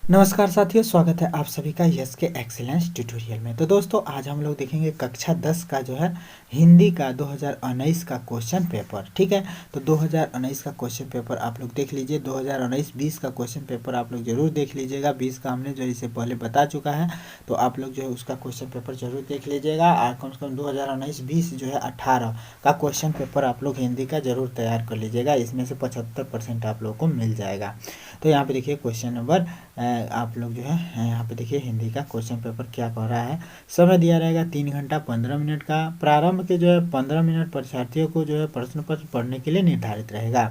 नमस्कार साथियों, स्वागत है आप सभी का यस के एक्सीलेंस ट्यूटोरियल में। तो दोस्तों, आज हम लोग देखेंगे कक्षा 10 का जो है हिंदी का 2019 का क्वेश्चन पेपर। ठीक है, तो 2019 का क्वेश्चन पेपर आप लोग देख लीजिए। 2019-20 का क्वेश्चन पेपर आप लोग जरूर देख लीजिएगा। 20 का हमने जो इससे पहले बता चुका है, तो आप लोग जो है उसका क्वेश्चन पेपर जरूर देख लीजिएगा। और कम से कम 2019-20 जो है 18 का क्वेश्चन पेपर आप लोग हिंदी का जरूर तैयार कर लीजिएगा। इसमें से 75% आप लोग को मिल जाएगा। तो यहाँ पे देखिए क्वेश्चन नंबर आप लोग जो है यहाँ पे देखिए हिंदी का क्वेश्चन पेपर क्या कह रहा है। समय दिया रहेगा 3 घंटा 15 मिनट का। प्रारंभ के जो है 15 मिनट परीक्षार्थियों को जो है प्रश्न पत्र पढ़ने के लिए निर्धारित रहेगा।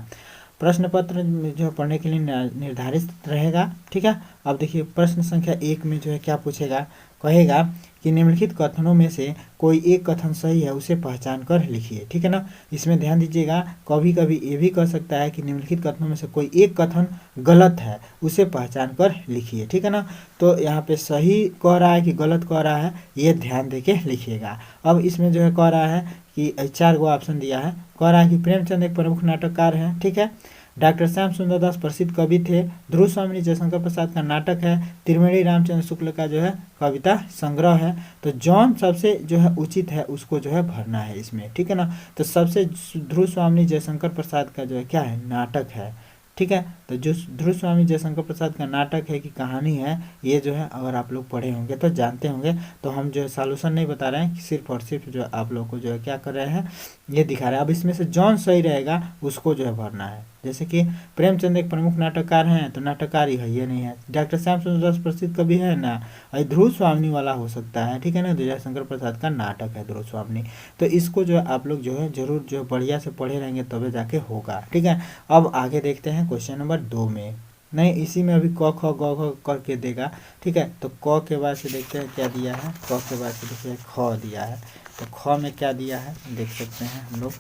प्रश्न पत्र जो पढ़ने के लिए निर्धारित रहेगा। ठीक है, अब देखिए प्रश्न संख्या 1 में जो है क्या पूछेगा, कहेगा कि निम्नलिखित कथनों में से कोई एक कथन सही है, उसे पहचान कर लिखिए। ठीक है ना, इसमें ध्यान दीजिएगा। कभी कभी ये भी कह सकता है कि निम्नलिखित कथनों में से कोई एक कथन गलत है, उसे पहचान कर लिखिए। ठीक है ना, तो यहाँ पे सही कह रहा है कि गलत कह रहा है, ये ध्यान दे के लिखिएगा। अब इसमें जो है कह रहा है कि 4 गो ऑप्शन दिया है। कह रहा है कि प्रेमचंद एक प्रमुख नाटककार है। ठीक है, डॉक्टर श्याम सुंदर दास प्रसिद्ध कवि थे। ध्रुव स्वामी जयशंकर प्रसाद का नाटक है। त्रिवेणी रामचंद्र शुक्ल का जो है कविता संग्रह है। तो जौन सबसे जो है उचित है उसको जो है भरना है इसमें। ठीक है ना, तो सबसे ध्रुव स्वामी जयशंकर प्रसाद का जो है क्या है, नाटक है। ठीक है, तो जो ध्रुव स्वामी जयशंकर प्रसाद का नाटक है कि कहानी है, ये जो है अगर आप लोग पढ़े होंगे तो जानते होंगे। तो हम जो है सॉल्यूशन नहीं बता रहे हैं, कि सिर्फ और सिर्फ जो आप लोग को जो है क्या कर रहे हैं, ये दिखा रहे हैं। अब इसमें से जौन सही रहेगा उसको जो है भरना है। जैसे कि प्रेमचंद एक प्रमुख नाटककार हैं, तो नाटककार ही है, ये नहीं है। डॉक्टर श्याम सुंदर दास प्रसिद्ध कवि है ना, और ध्रुव स्वामी वाला हो सकता है। ठीक है ना, जयशंकर प्रसाद का नाटक है ध्रुव स्वामी। तो इसको जो है आप लोग जो है जरूर जो है बढ़िया से पढ़े रहेंगे तभी जाके होगा। ठीक है, अब आगे देखते हैं क्वेश्चन नंबर 2 में। नहीं, इसी में अभी क ख ग घ करके देगा। ठीक है, तो क के बाद से देखते हैं क्या दिया है। क के बाद से देखिए ख दिया है। तो ख में क्या दिया है देख सकते हैं हम लोग।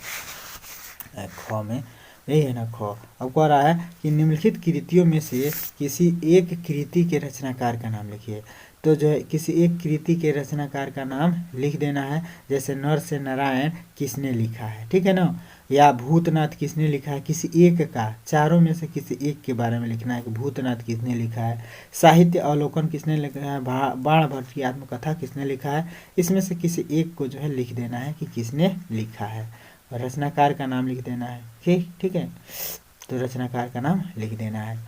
ख में यही है ना, ख। अब कह रहा है कि निम्नलिखित कृतियों में से किसी एक कृति के रचनाकार का नाम लिखिए। तो जो है किसी एक कृति के रचनाकार का नाम लिख देना है। जैसे नर से नारायण किसने लिखा है, ठीक है ना, या भूतनाथ किसने लिखा है, किसी एक का, चारों में से किसी एक के बारे में लिखना है कि भूतनाथ किसने लिखा है। साहित्य अवलोकन किसने लिखा है, बाण भट्ट की आत्मकथा किसने लिखा है। इसमें से किसी एक को जो है लिख देना है कि किसने लिखा है, और रचनाकार का नाम लिख देना है। ठीक ठीक है, तो रचनाकार का नाम लिख देना है।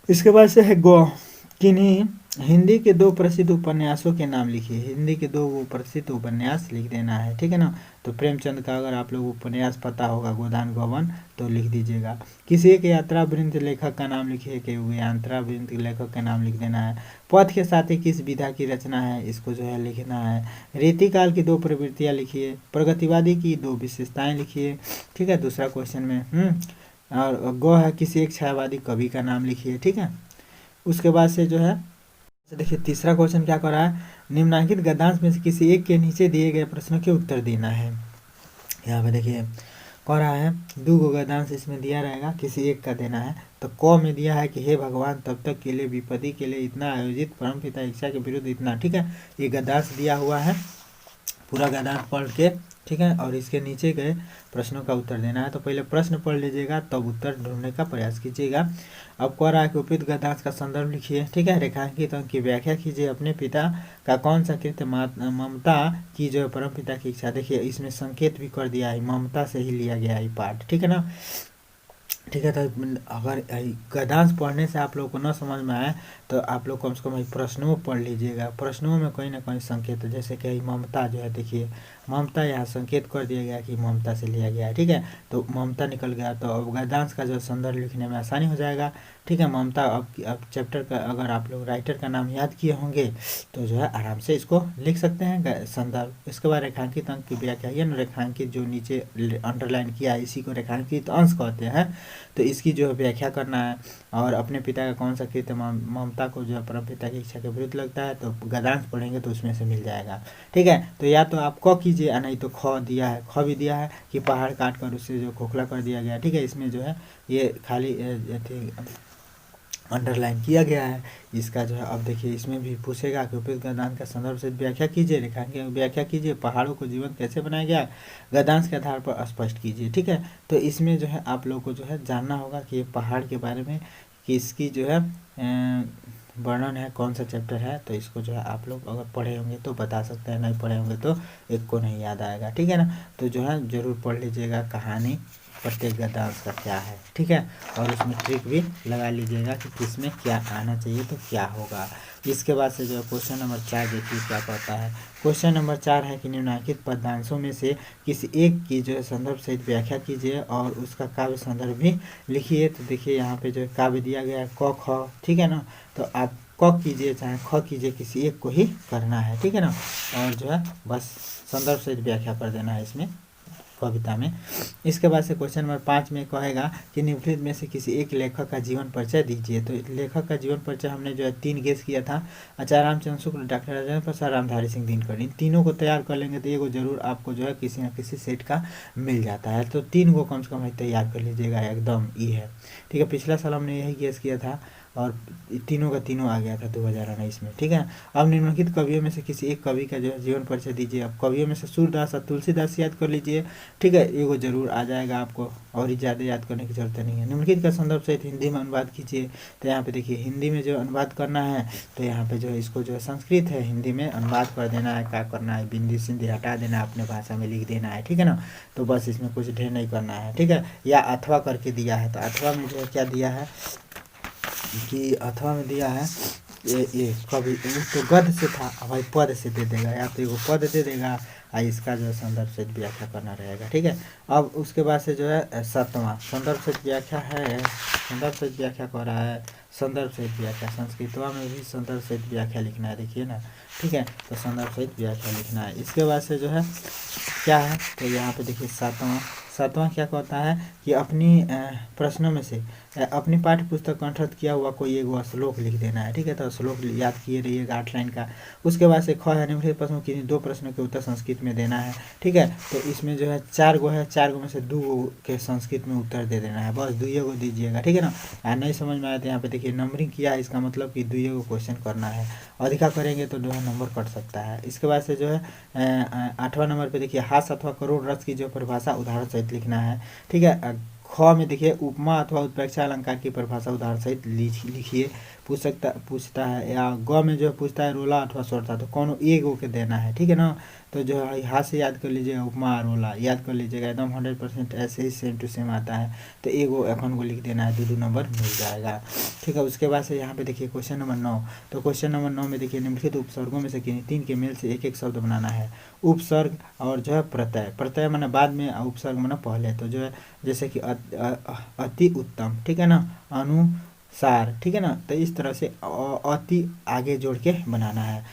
इसके बाद से है गो, किन्हीं हिंदी के 2 प्रसिद्ध उपन्यासों के नाम लिखिए। हिंदी के 2 प्रसिद्ध उपन्यास लिख देना है। ठीक है ना, तो प्रेमचंद का अगर आप लोग उपन्यास पता होगा गोदान गबन, तो लिख दीजिएगा। किसी एक यात्रा वृंद लेखक का नाम लिखिए कि वो यात्रा वृंद लेखक का नाम लिख देना है। पथ के साथ ही किस विधा की रचना है, इसको जो है लिखना है। रीतिकाल की 2 प्रवृत्तियाँ लिखिए। प्रगतिवादी की 2 विशेषताएं लिखिए। ठीक है, दूसरा क्वेश्चन में और गो है किसी एक छायावादी कवि का नाम लिखिए। ठीक है, उसके बाद से जो है देखिए तीसरा क्वेश्चन क्या कर रहा है, निम्नलिखित गद्यांश में से किसी एक के नीचे दिए गए प्रश्नों के उत्तर देना है। यहाँ पे देखिए कह रहा है 2 गो गद्यांश इसमें दिया रहेगा, किसी एक का देना है। तो क में दिया है कि हे भगवान तब तक के लिए विपत्ति के लिए इतना आयोजित, परमपिता इच्छा के विरुद्ध इतना। ठीक है, ये गद्यांश दिया हुआ है, पूरा गद्यांश पढ़ के, ठीक है, और इसके नीचे गए प्रश्नों का उत्तर देना है। तो पहले प्रश्न पढ़ लीजिएगा तब उत्तर ढूंढने का प्रयास कीजिएगा। अब कह रहा है कि उपयुक्त गद्यांश का संदर्भ लिखिए। ठीक है, रेखांकित अंक की व्याख्या कीजिए। अपने पिता का कौन सा कृत्य ममता की जो है परम पिता की इच्छा। देखिए इसमें संकेत भी कर दिया है, ममता से ही लिया गया है पाठ। ठीक है ना, ठीक है, तो अगर गद्यांश पढ़ने से आप लोग को न समझ में आए तो आप लोग कम से कम प्रश्नों पढ़ लीजिएगा। प्रश्नों में कहीं ना कहीं संकेत, जैसे कि ममता जो है, देखिए ममता यहाँ संकेत कर दिया गया कि ममता से लिया गया है। ठीक है, तो ममता निकल गया, तो अब गद्यांश का जो संदर्भ लिखने में आसानी हो जाएगा। ठीक है, ममता अब चैप्टर का अगर आप लोग राइटर का नाम याद किए होंगे तो जो है आराम से इसको लिख सकते हैं संदर्भ। इसके बाद रेखांकित अंक की व्याख्या, ये न रेखांकित जो नीचे अंडरलाइन किया है इसी को रेखांकित अंश कहते हैं। तो इसकी जो है व्याख्या करना है। और अपने पिता का कौन सा कृत्य ममता को जो है परम पिता की इच्छा के विरुद्ध लगता है, तो गद्यांश पढ़ेंगे तो उसमें से मिल जाएगा। ठीक है, तो या तो आप क कीजिए या नहीं तो ख दिया है, ख भी दिया है कि पहाड़ काट कर उससे जो खोखला कर दिया गया। ठीक है, इसमें जो है ये खाली अंडरलाइन किया गया है इसका जो है। अब देखिए इसमें भी पूछेगा कि उपयुक्त गद्यांश का संदर्भ से व्याख्या कीजिए, रेखांकन व्याख्या कीजिए, पहाड़ों को जीवंत कैसे बनाया गया, गद्यांश के आधार पर स्पष्ट कीजिए। ठीक है, तो इसमें जो है आप लोग को जो है जानना होगा कि ये पहाड़ के बारे में कि इसकी जो है वर्णन है, कौन सा चैप्टर है, तो इसको जो है आप लोग अगर पढ़े होंगे तो बता सकते हैं, नहीं पढ़े होंगे तो एक को नहीं याद आएगा, ठीक है ना। तो जो है ज़रूर पढ़ लीजिएगा कहानी प्रत्येक गद्यांश का क्या है, ठीक है, और उसमें ट्रिक भी लगा लीजिएगा कि किसमें क्या आना चाहिए तो क्या होगा। इसके बाद से जो है क्वेश्चन नंबर 4 देखिए क्या कहता है। क्वेश्चन नंबर 4 है कि निम्नलिखित पद्यांशों में से किसी एक की जो है संदर्भ सहित व्याख्या कीजिए और उसका काव्य संदर्भ भी लिखिए। तो देखिए यहाँ पे जो है काव्य दिया गया है क ख, ठीक है ना, तो आप क कीजिए चाहे ख कीजिए, किसी एक को ही करना है, ठीक है ना, और जो है बस संदर्भ सहित व्याख्या कर देना है इसमें कविता में। इसके बाद से क्वेश्चन नंबर 5 में कहेगा कि निम्नलिखित में से किसी एक लेखक का जीवन परिचय दीजिए। तो लेखक का जीवन परिचय हमने जो है 3 गेस किया था, आचार्य रामचंद्र शुक्ल, डॉक्टर राजेंद्र प्रसाद, रामधारी सिंह दिनकर। इन तीनों को तैयार कर लेंगे तो ये को जरूर आपको जो है किसी न किसी सेट का मिल जाता है। तो 3 को कम से कम तैयार कर लीजिएगा, एकदम ई है, ठीक है। पिछला साल हमने यही गेस किया था और तीनों का तीनों आ गया था 2019 में, ठीक है। अब निम्नलिखित कवियों में से किसी एक कवि का जो है जीवन परिचय दीजिए। अब कवियों में से सूरदास और तुलसीदास याद कर लीजिए, ठीक है, ये वो जरूर आ जाएगा आपको, और ही ज़्यादा याद करने की जरूरत नहीं है। निम्नलिखित का संदर्भ सहित हिंदी में अनुवाद कीजिए। तो यहाँ पे देखिए हिंदी में जो अनुवाद करना है, तो यहाँ पे जो है इसको जो है संस्कृत है हिंदी में अनुवाद कर देना है। क्या करना है, बिंदी सिंधी हटा देना है, अपने भाषा में लिख देना है, ठीक है ना। तो बस इसमें कुछ ढेर नहीं करना है, ठीक है। या अथवा करके दिया है, तो अथवा में जो है क्या दिया है कि अथवा में दिया है ये कवि तो गद्य से था, भाई पद से दे देगा, या तो एगो पद दे देगा और इसका जो है संदर्भ से व्याख्या करना रहेगा, ठीक है। अब उसके बाद से जो है 7वां संदर्भ से व्याख्या है, संदर्भ से व्याख्या कर रहा है, संदर्भ सहित व्याख्या संस्कृतवा में भी संदर्भ सहित व्याख्या लिखना है, देखिए ना, ठीक है। तो संदर्भ सहित व्याख्या लिखना है। इसके बाद से जो है क्या है, तो यहाँ पे देखिए 7वां क्या कहता है कि अपनी प्रश्नों में से अपनी पाठ्य पुस्तक कंठस्थ किया हुआ कोई एक वो श्लोक लिख देना है, ठीक है। तो श्लोक याद किए रहिएगा 8 लाइन का। उसके बाद से ख है निम्नलिखित प्रश्नों की 2 प्रश्नों के उत्तर संस्कृत में देना है, ठीक है। तो इसमें जो है 4 गो है, 4 गो में से 2 गो के संस्कृत में उत्तर दे देना है, बस 2 गो दीजिएगा, ठीक है ना। नहीं समझ में आया तो यहाँ पे देखिए नंबरिंग किया है, इसका मतलब कि 2 गो क्वेश्चन करना है, अधिका करेंगे तो जो है नंबर कट सकता है। इसके बाद से जो है 8वां नंबर पे देखिए हास्य अथवा करोड़ रस की जो परिभाषा उदाहरण सहित लिखना है, ठीक है। ख में देखिए उपमा अथवा उत्प्रेक्षा अलंकार की परिभाषा उदाहरण सहित लिखिए। पूछता है, या ग में जो है पूछता है रोला अथवा स्वरता, तो कौन एक गो के देना है, ठीक है ना। तो जो है हाथ से याद कर लीजिएगा, उपमा रोला याद कर लीजिएगा, एकदम 100% ऐसे ही सेम टू सेम आता है। तो एगो एखन को लिख देना है, 2 नंबर मिल जाएगा, ठीक है। उसके बाद से यहाँ पे देखिए क्वेश्चन नंबर 9। तो क्वेश्चन नंबर 9 में देखिए निम्नलिखित उपसर्गों में से किन्हीं 3 के मेल से एक शब्द बनाना है। उपसर्ग और जो है प्रत्यय, प्रत्यय माने बाद में, उपसर्ग माने पहले। तो जो है जैसे कि अति उत्तम, ठीक है ना, अनुसार, ठीक है ना। तो इस तरह से अति आगे जोड़ के बनाना है,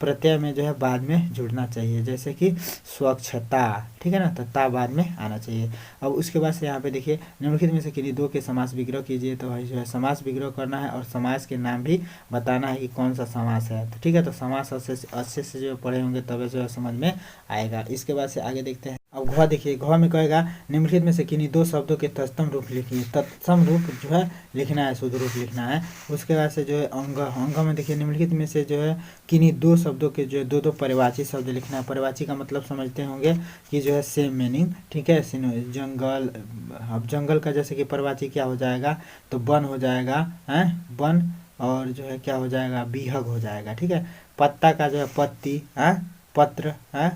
प्रत्यय में जो है बाद में जुड़ना चाहिए, जैसे कि स्वच्छता, ठीक है ना, तो ता बाद में आना चाहिए। अब उसके बाद से यहाँ पे देखिए निम्नलिखित में से किन्हीं 2 के समास विग्रह कीजिए। तो भाई जो है समास विग्रह करना है और समास के नाम भी बताना है कि कौन सा समास है, तो ठीक है। तो समास अच्छे से जो पढ़े होंगे तब जो है समझ में आएगा। इसके बाद से आगे देखते हैं। अब घ देखिए, घ में कहेगा निम्नलिखित में से किन्हीं 2 शब्दों के तत्सम रूप लिखिए। तत्सम रूप जो है लिखना है, शुद्ध रूप लिखना है। उसके बाद से जो है अंग में देखिए निम्नलिखित में से जो है किन्हीं 2 शब्दों के जो है 2 पर्यायवाची शब्द लिखना है। पर्यायवाची का मतलब समझते होंगे कि जो है सेम मीनिंग, ठीक है। जंगल, अब जंगल का जैसे कि पर्यायवाची क्या हो जाएगा, तो वन हो जाएगा, है वन, और जो है क्या हो जाएगा, बिहग हो जाएगा, ठीक है। पत्ता का जो है पत्ती, है पत्र, है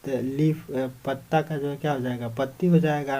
लीफ, पत्ता का जो है क्या हो जाएगा, पत्ती हो जाएगा,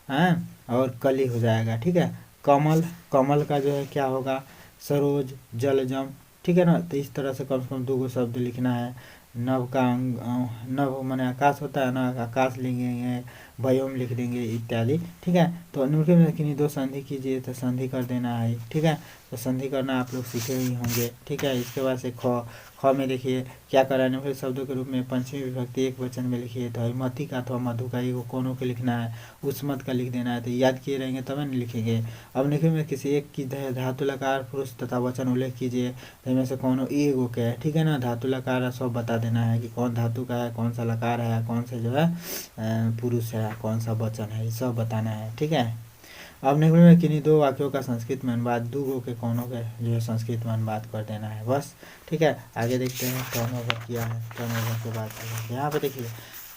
हैं, और कली हो जाएगा, ठीक है। कमल, कमल का जो है क्या होगा, सरोज, जलजम, ठीक है ना। तो इस तरह से कम 2 गो शब्द लिखना है। नभ का नभ माने आकाश होता है ना, आकाश लिखेंगे, व्योम लिख देंगे इत्यादि, ठीक है। तो निम्नलिखित में किन्हीं 2 संधि कीजिए, तो संधि कर देना है, ठीक है। तो संधि करना आप लोग सीखे ही होंगे, ठीक है। इसके बाद से ख में देखिए क्या कराने फिर शब्दों के रूप में पंचमी विभक्ति एक वचन में लिखिए। तो मति का अथवा मधु का एगो कोनो के लिखना है, उस्मत का लिख देना है। तो याद किए रहेंगे तब नहीं लिखेंगे। अब निम्नलिखित में किसी एक की धातु लकार पुरुष तथा वचन उल्लेख कीजिए। तो इनमें से कोनो एगो के है, ठीक है ना। धातु लकार सब बता देना है कि कौन धातु का है, कौन सा लकार है, कौन से जो है पुरुष है, कौन सा वचन है, ये सब बताना है, ठीक है। अब निम्न में किन्हीं 2 वाक्यों का संस्कृत में अनुवाद, 2 गो के कौनों के जो है संस्कृत में अनुवाद कर देना है, बस, ठीक है। आगे देखते हैं टर्नओवर किया है, टर्नओवर के बाद यहाँ पे देखिए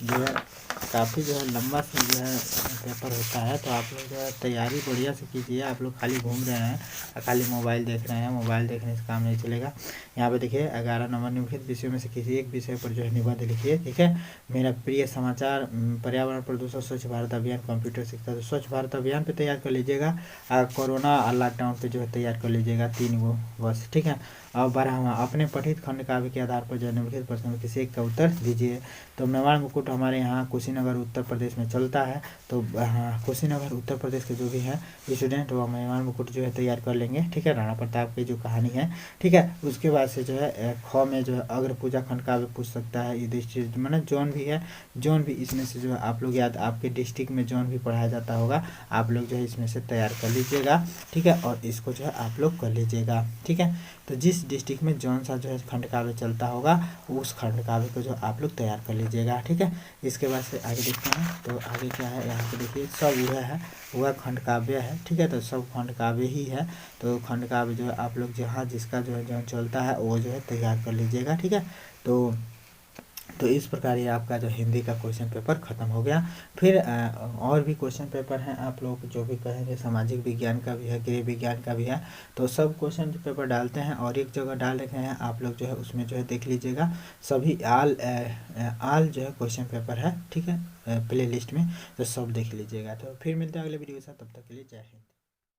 जो है काफ़ी जो है लंबा से जो है पेपर होता है। तो आप लोग जो है तैयारी बढ़िया से कीजिए। आप लोग खाली घूम रहे हैं और खाली मोबाइल देख रहे हैं, मोबाइल देखने से काम नहीं चलेगा। यहाँ पे देखिए 11 नंबर निम्नलिखित विषयों में से किसी एक विषय पर जो है निबंध लिखिए। ठीक है, मेरा प्रिय समाचार, पर्यावरण प्रदूषण, स्वच्छ भारत अभियान, कंप्यूटर शिक्षा। तो स्वच्छ भारत अभियान पे तैयार कर लीजिएगा और कोरोना और लॉकडाउन पे जो है तैयार कर लीजिएगा, 3 वो बस। ठीक है, और 12वां, अपने पठित खंड काव्य के आधार पर जो है निम्नलिखित प्रश्न में किसी एक का उत्तर दीजिए। तो मेवाड़ मुकुट हमारे यहाँ कुशीनगर उत्तर प्रदेश में चलता है। तो हाँ, कुशीनगर उत्तर प्रदेश के जो भी हैं स्टूडेंट वो मेवाड़ मुकुट जो है तैयार कर लेंगे। ठीक है, राणा प्रताप की जो कहानी है। ठीक है, उसके बाद से जो है ख में जो है अग्र पूजा खंड काव्य पूछ सकता है। युधिष्ठिर मतलब जौन भी है, जौन भी इसमें से जो है आप लोग याद, आपके डिस्ट्रिक्ट में जौन भी पढ़ाया जाता होगा आप लोग जो है इसमें से तैयार कर लीजिएगा। ठीक है, और इसको जो है आप लोग कर लीजिएगा। ठीक है, तो जिस डिस्ट्रिक्ट में जौन सा जो है खंड काव्य चलता होगा उस खंड काव्य को जो आप लोग तैयार कर लीजिएगा। ठीक है, इसके बाद से आगे देखते हैं। तो आगे क्या है, यहाँ पे देखिए सब वह है, वह खंड काव्य है। ठीक है, तो सब खंड काव्य ही है। तो खंड काव्य जो है आप लोग जहाँ जिसका जो है जो चलता है वो जो है तैयार कर लीजिएगा। ठीक है, तो इस प्रकार ये आपका जो हिंदी का क्वेश्चन पेपर ख़त्म हो गया। फिर और भी क्वेश्चन पेपर हैं, आप लोग जो भी कहेंगे, सामाजिक विज्ञान का भी है, गृह विज्ञान का भी है। तो सब क्वेश्चन पेपर डालते हैं और एक जगह डाल रखे हैं, आप लोग जो है उसमें जो है देख लीजिएगा। सभी आल जो है क्वेश्चन पेपर है। ठीक है, प्ले लिस्ट में, तो सब देख लीजिएगा। तो फिर मिलते हैं अगले वीडियो के साथ, तब तक के लिए जय हिंद।